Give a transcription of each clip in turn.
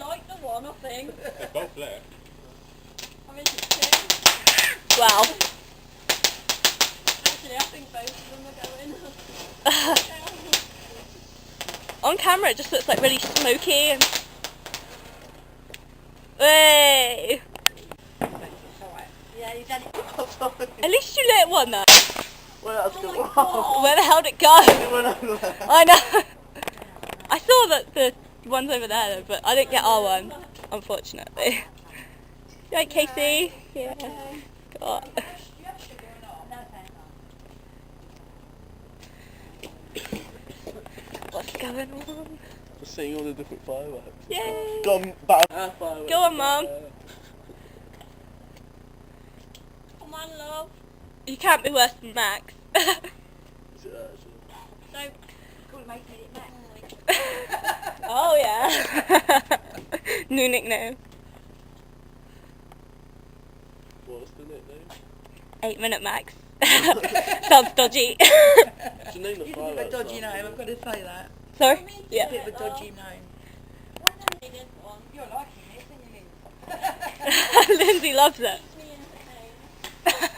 like the one, I think. They're both left. I mean, it's two. Wow. Actually, I think both of them are going. On camera it just looks like really smoky and... Hey! Yeah, he's had it. At least you lit one though. Well, that's Oh good. my God. Where the hell did it go? I know. I saw that the one's over there though, but I didn't get our one, unfortunately. You right, Casey? Yeah. God. What's going on? Just seeing all the different fireworks. Yay! Go on, back. Go on, Mum. Come on, love. You can't be worse than Max. Don't call me it Max. Oh yeah. New nickname. What's the nickname? 8-minute Max. Sounds dodgy. What's your name? It's a bit of a dodgy name, I've got to say that. Sorry? It's a Yeah. bit of a dodgy name. You're liking this, aren't you? Lindsay loves it. Me entertained.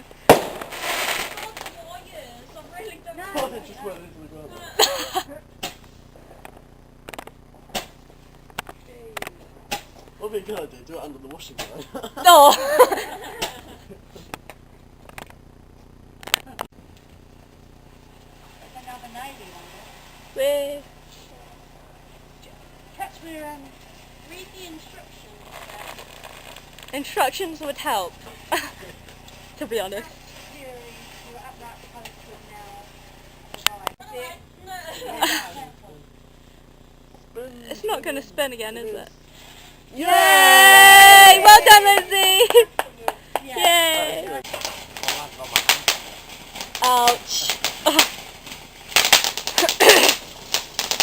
I've really done Oh, it just went into the ground. What would be a good idea? Do it under the washing line. No. Another navy one. We're... Catch me around. Read the instructions. Instructions would help. To be honest. You're at that posted now. It's not going to spin again, is it? Yay! Yay! Well done, Lindsay! Yay! Ouch.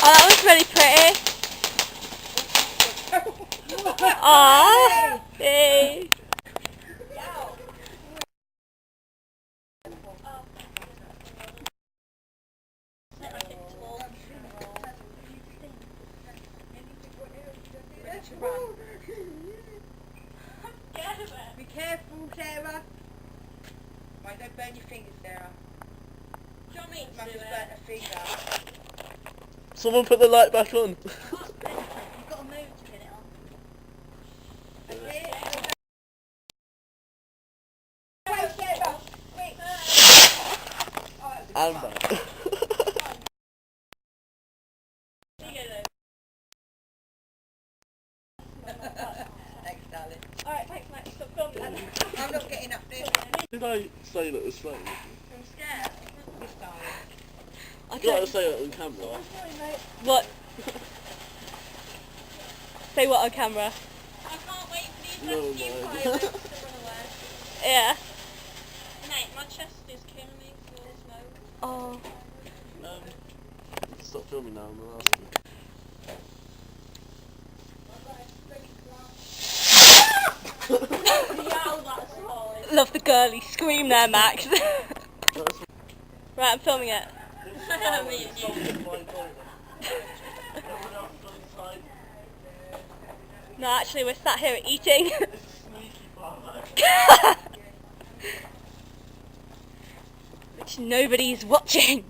Oh, that was really pretty. Aww. Yay. Be careful, Sarah. Right, don't burn your fingers, Sarah. Do you want me to Mum do just it? burnt her finger. Someone put the light back on. You've got to move to get it on. That's it. I'm back. Thanks, darling. Alright, thanks, Max. Stop filming. I'm not getting up there. Did I say that it was slow? I'm scared. Yes, darling. I You gotta don't... say that on camera. Sorry, mate. What? Say what on camera? I can't wait for these No, rescue no. pilots to run away. Yeah. Mate, my chest is killing me with all smoke. Oh. Stop filming now, I'm gonna ask you. Yeah, that's hard. Love the girly scream there, Max. That's Right, I'm filming it. Me and you. No, actually, we're sat here eating. Which nobody's watching.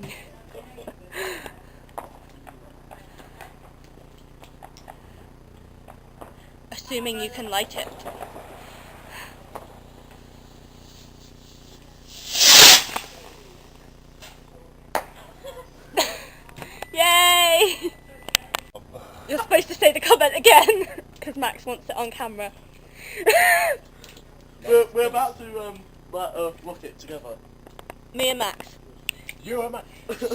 Assuming you can light it. Yay! You're supposed to say the comment again, because Max wants it on camera. We're about to light a rocket together. Me and Max. You and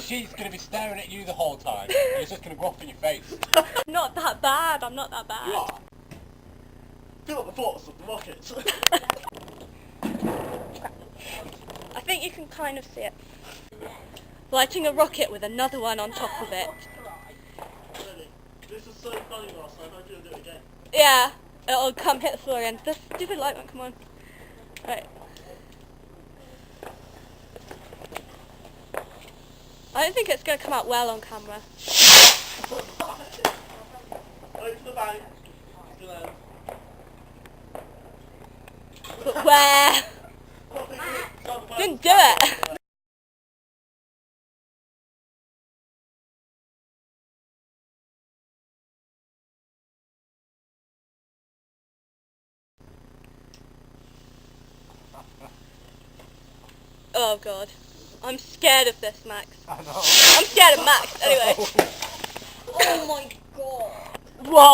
she's going to be staring at you the whole time, and it's just going to go off in your face. Not that bad, I'm not that bad. You are. Feel the force of the rocket. I think you can kind of see it. Lighting a rocket with another one on top of it. Really? This was so funny last time, I'm going to do it again. Yeah, it'll come hit the floor again. The stupid light one, come on. Right. I don't think it's going to come out well on camera. Over the bank. your land. But where? Didn't do it. Oh god. I'm scared of this, Max. I know. I'm scared of Max, anyway. Oh my god. Whoa.